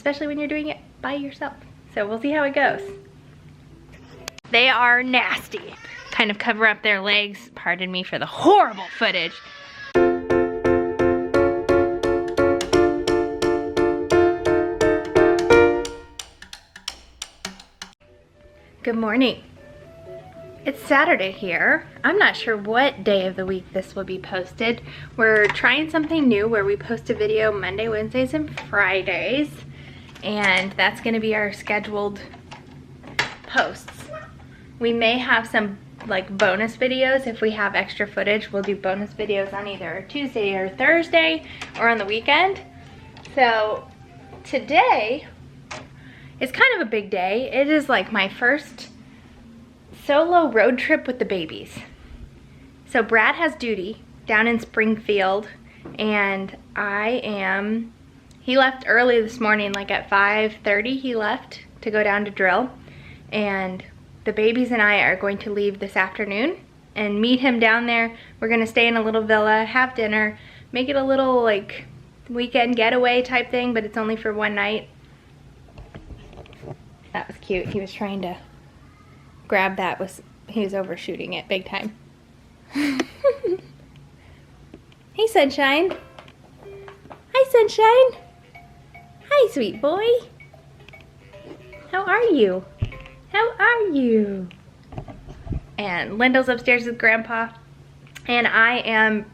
especially when you're doing it by yourself. So we'll see how it goes. They are nasty. Kind of cover up their legs. Pardon me for the horrible footage. Good morning. It's Saturday here. I'm not sure what day of the week this will be posted. We're trying something new where we post a video Monday, Wednesdays, and Fridays. And that's gonna be our scheduled posts. We may have some like bonus videos. If we have extra footage, we'll do bonus videos on either Tuesday or Thursday or on the weekend. So today is kind of a big day. It is like my first solo road trip with the babies. So Brad has duty down in Springfield, and he left early this morning, like at 5:30 he left to go down to drill, and the babies and I are going to leave this afternoon and meet him down there. We're gonna stay in a little villa, have dinner, make it a little like weekend getaway type thing, but it's only for one night. That was cute. He was trying to grab that. He was overshooting it big time. Hey, Sunshine. Hi, Sunshine. Hi, sweet boy. How are you? How are you? And Lyndall's upstairs with Grandpa, and I am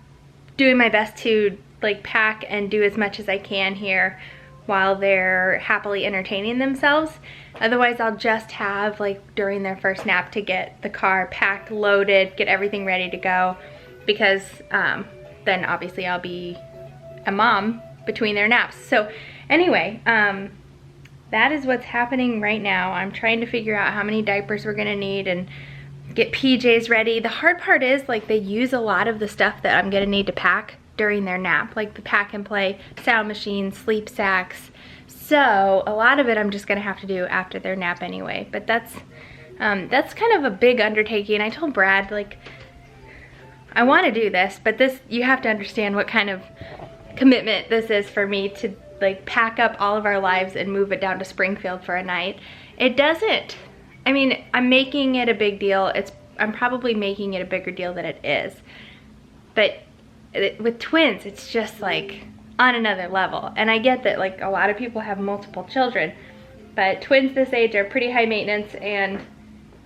doing my best to like pack and do as much as I can here while they're happily entertaining themselves. Otherwise, I'll just have like during their first nap to get the car packed, loaded, get everything ready to go, because then obviously I'll be a mom between their naps. So anyway, that is what's happening right now. I'm trying to figure out how many diapers we're gonna need and get PJs ready. The hard part is like they use a lot of the stuff that I'm gonna need to pack during their nap, like the pack and play sound machine, sleep sacks. So a lot of it I'm just gonna have to do after their nap anyway. But that's kind of a big undertaking. I told Brad, like, I want to do this, but you have to understand what kind of commitment this is for me to like pack up all of our lives and move it down to Springfield for a night. It doesn't, I mean, I'm making it a big deal. I'm probably making it a bigger deal than it is. But with twins, it's just like on another level. And I get that like a lot of people have multiple children, but twins this age are pretty high maintenance, and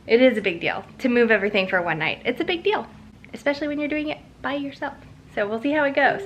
it is a big deal to move everything for one night. It's a big deal, especially when you're doing it by yourself. So we'll see how it goes.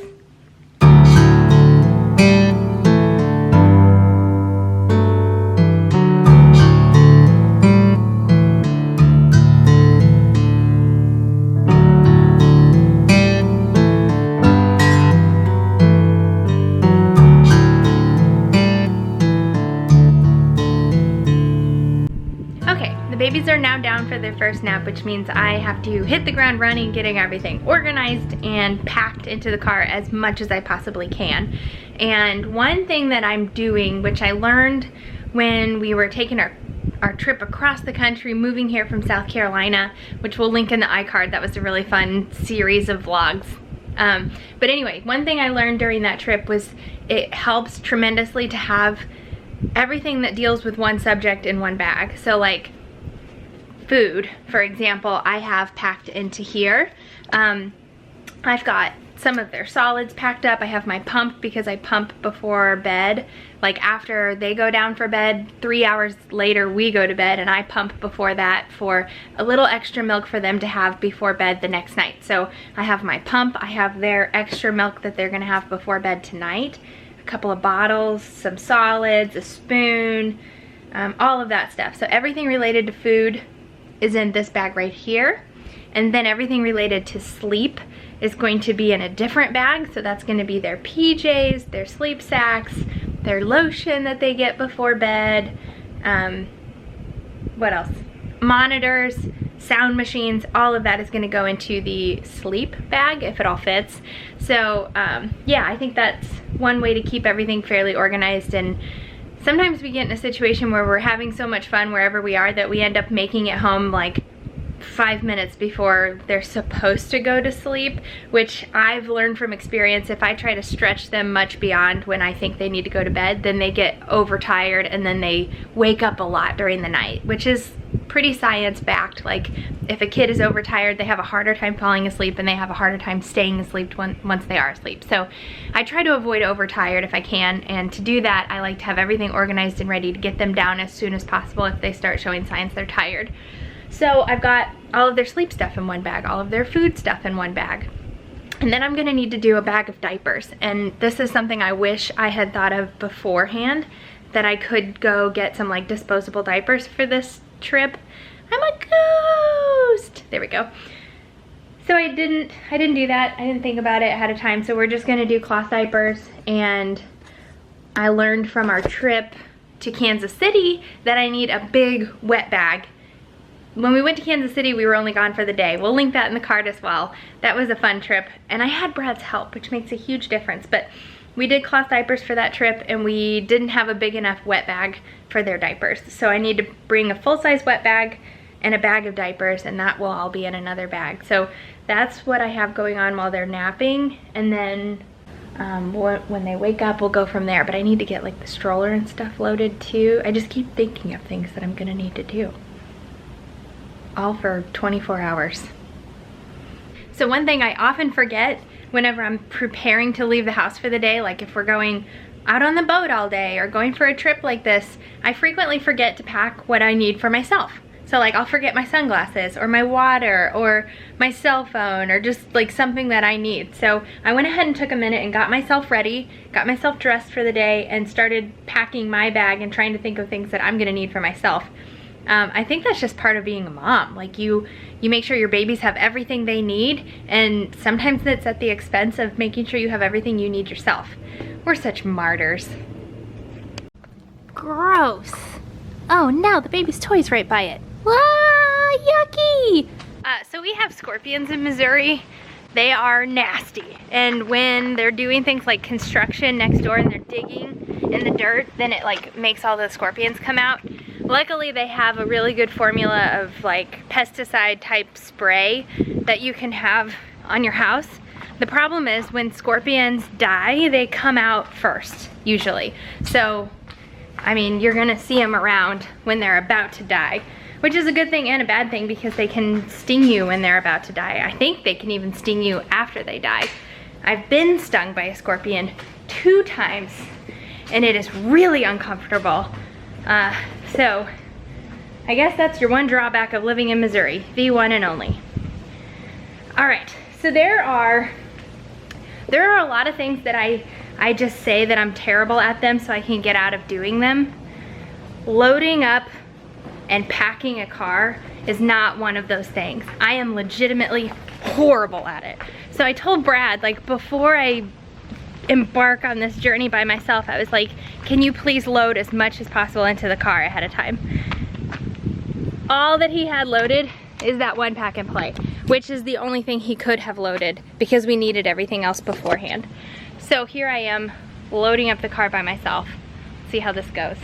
Babies are now down for their first nap, which means I have to hit the ground running, getting everything organized and packed into the car as much as I possibly can. And one thing that I'm doing, which I learned when we were taking our trip across the country, moving here from South Carolina, which we'll link in the iCard. That was a really fun series of vlogs. But anyway, one thing I learned during that trip was it helps tremendously to have everything that deals with one subject in one bag. So like food, for example, I have packed into here. I've got some of their solids packed up. I have my pump because I pump before bed. Like after they go down for bed, 3 hours later we go to bed, and I pump before that for a little extra milk for them to have before bed the next night. So I have my pump, I have their extra milk that they're gonna have before bed tonight, a couple of bottles, some solids, a spoon, all of that stuff. So everything related to food is in this bag right here. And then everything related to sleep is going to be in a different bag. So that's gonna be their PJs, their sleep sacks, their lotion that they get before bed. What else? Monitors, sound machines, all of that is gonna go into the sleep bag if it all fits. So yeah, I think that's one way to keep everything fairly organized. And sometimes we get in a situation where we're having so much fun wherever we are that we end up making it home like 5 minutes before they're supposed to go to sleep, which I've learned from experience, if I try to stretch them much beyond when I think they need to go to bed, then they get overtired and then they wake up a lot during the night, which is pretty science-backed. Like, if a kid is overtired, they have a harder time falling asleep and they have a harder time staying asleep once they are asleep. So I try to avoid overtired if I can, and to do that, I like to have everything organized and ready to get them down as soon as possible if they start showing signs they're tired. So I've got all of their sleep stuff in one bag, all of their food stuff in one bag. And then I'm gonna need to do a bag of diapers. And this is something I wish I had thought of beforehand, that I could go get some like disposable diapers for this trip. I'm a ghost! There we go. So I didn't do that. I didn't think about it ahead of time. So we're just gonna do cloth diapers. And I learned from our trip to Kansas City that I need a big wet bag. When we went to Kansas City, we were only gone for the day. We'll link that in the card as well. That was a fun trip. And I had Brad's help, which makes a huge difference. But we did cloth diapers for that trip, and we didn't have a big enough wet bag for their diapers. So I need to bring a full-size wet bag and a bag of diapers, and that will all be in another bag. So that's what I have going on while they're napping. And then when they wake up, we'll go from there. But I need to get like the stroller and stuff loaded too. I just keep thinking of things that I'm gonna need to do. All for 24 hours. So one thing I often forget whenever I'm preparing to leave the house for the day, like if we're going out on the boat all day or going for a trip like this, I frequently forget to pack what I need for myself. So like I'll forget my sunglasses or my water or my cell phone or just like something that I need. So I went ahead and took a minute and got myself ready, got myself dressed for the day, and started packing my bag and trying to think of things that I'm gonna need for myself. I think that's just part of being a mom. Like you make sure your babies have everything they need, and sometimes it's at the expense of making sure you have everything you need yourself. We're such martyrs. Gross. Oh no, the baby's toy's right by it. Ah, yucky! So we have scorpions in Missouri. They are nasty. And when they're doing things like construction next door and they're digging in the dirt, then it like makes all the scorpions come out. Luckily they have a really good formula of like pesticide type spray that you can have on your house. The problem is when scorpions die, they come out first, usually. So, I mean, you're gonna see them around when they're about to die, which is a good thing and a bad thing because they can sting you when they're about to die. I think they can even sting you after they die. I've been stung by a scorpion 2 times and it is really uncomfortable. So I guess that's your one drawback of living in Missouri, the one and only. All right, so there are a lot of things that I just say that I'm terrible at them so I can get out of doing them. Loading up and packing a car is not one of those things. I am legitimately horrible at it. So I told Brad, like before I embark on this journey by myself, I was like, can you please load as much as possible into the car ahead of time? All that he had loaded is that one pack and play, which is the only thing he could have loaded because we needed everything else beforehand. So here I am loading up the car by myself. See how this goes.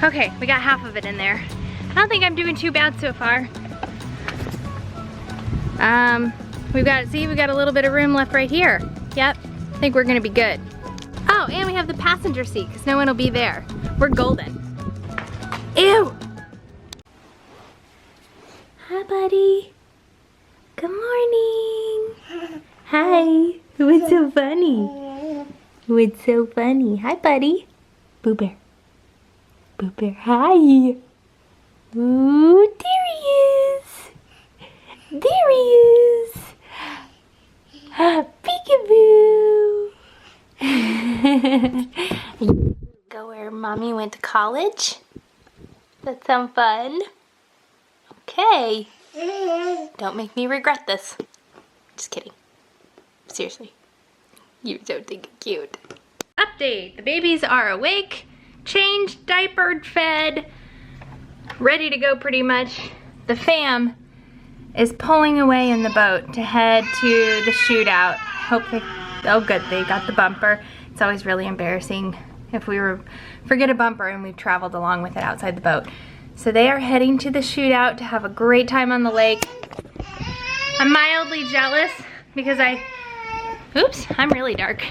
Okay, we got half of it in there. I don't think I'm doing too bad so far. We got a little bit of room left right here. Yep, I think we're gonna be good. Oh, and we have the passenger seat because no one will be there. We're golden. Ew! Hi, buddy. Good morning. Hi. What's so funny? What's so funny? Hi, buddy. Boo Bear. Boo Bear, hi. Ooh, there he is. There he is. Peekaboo. Go where mommy went to college? That sound fun? Okay. Don't make me regret this. Just kidding. Seriously. You're so stinking cute. Update. The babies are awake, changed, diapered, fed, ready to go pretty much. The fam is pulling away in the boat to head to the shootout. Hope they, oh good, they got the bumper. It's always really embarrassing if we forget a bumper and we've traveled along with it outside the boat. So they are heading to the shootout to have a great time on the lake. I'm mildly jealous because oops, I'm really dark.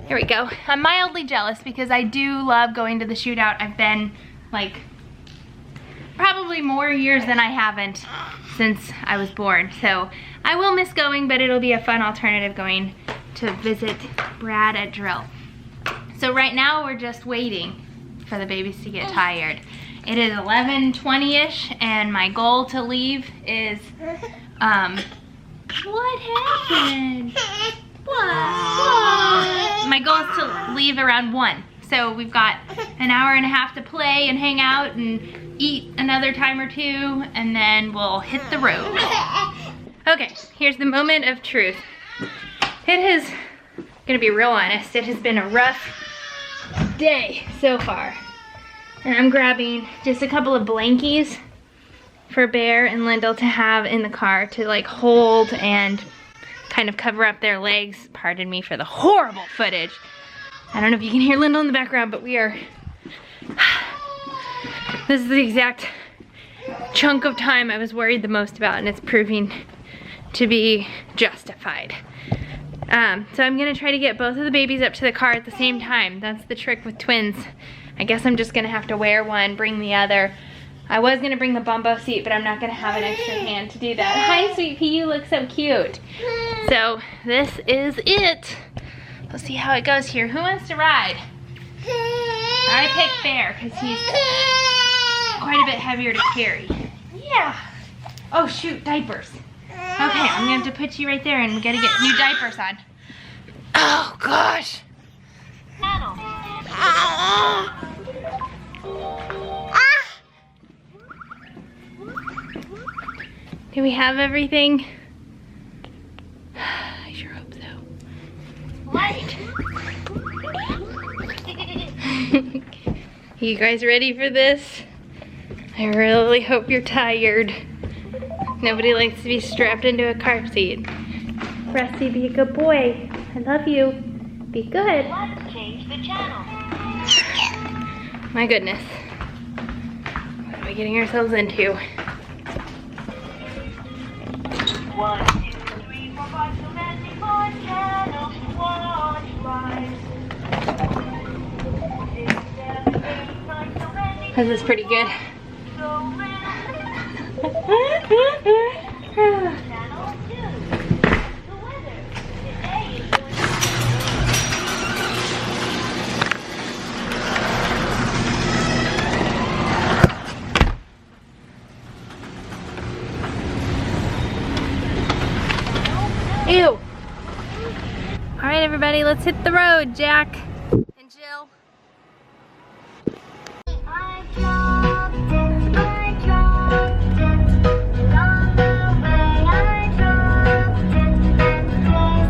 Here we go. I'm mildly jealous because I do love going to the shootout. I've been like probably more years than I haven't since I was born. So I will miss going, but it'll be a fun alternative going to visit Brad at drill. So right now we're just waiting for the babies to get tired. It is 11:20-ish and my goal to leave is, what happened? What? My goal is to leave around 1. So we've got an hour and a half to play and hang out and eat another time or two, and then we'll hit the road. Okay, here's the moment of truth. It has, gonna be real honest, it has been a rough day so far. And I'm grabbing just a couple of blankies for Bear and Lyndall to have in the car to like hold and kind of cover up their legs. Pardon me for the horrible footage. I don't know if you can hear Lyndall in the background, but we are, this is the exact chunk of time I was worried the most about, and it's proving to be justified. So I'm gonna try to get both of the babies up to the car at the same time. That's the trick with twins. I guess I'm just gonna have to wear one, bring the other. I was gonna bring the bumbo seat, but I'm not gonna have an extra hand to do that. Hi, sweet pea, you look so cute. So this is it. Let's see how it goes here. Who wants to ride? I picked Bear because he's quite a bit heavier to carry. Yeah. Oh shoot, diapers. Okay, I'm gonna have to put you right there and we gotta get new diapers on. Oh gosh. Do we have everything? I sure hope so. Right. You guys ready for this? I really hope you're tired. Nobody likes to be strapped into a car seat. Rusty, be a good boy. I love you. Be good. Let's change the channel. My goodness. What are we getting ourselves into? 1, 2, 3, 4, 5, so many more channels to watch live. 6, 7, 8, 9, so many. This is pretty good. So many. Channel 2. The weather. Today is going Ew. All right, everybody, let's hit the road, Jack and Jill. I dropped it, along the way I dropped it, and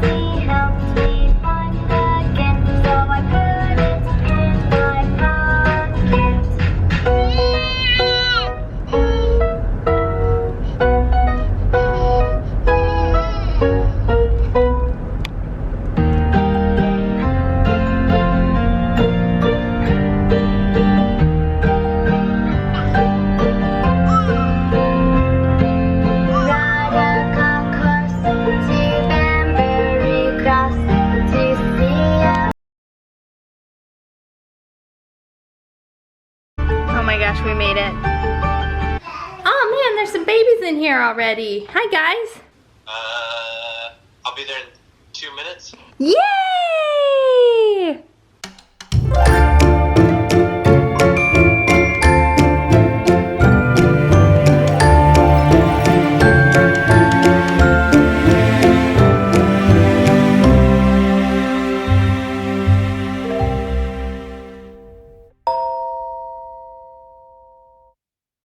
Daisy helped me find again, so I put it in my pocket. Oh my gosh, we made it. Oh man, there's some babies in here already. Hi guys. I'll be there in 2 minutes. Yay!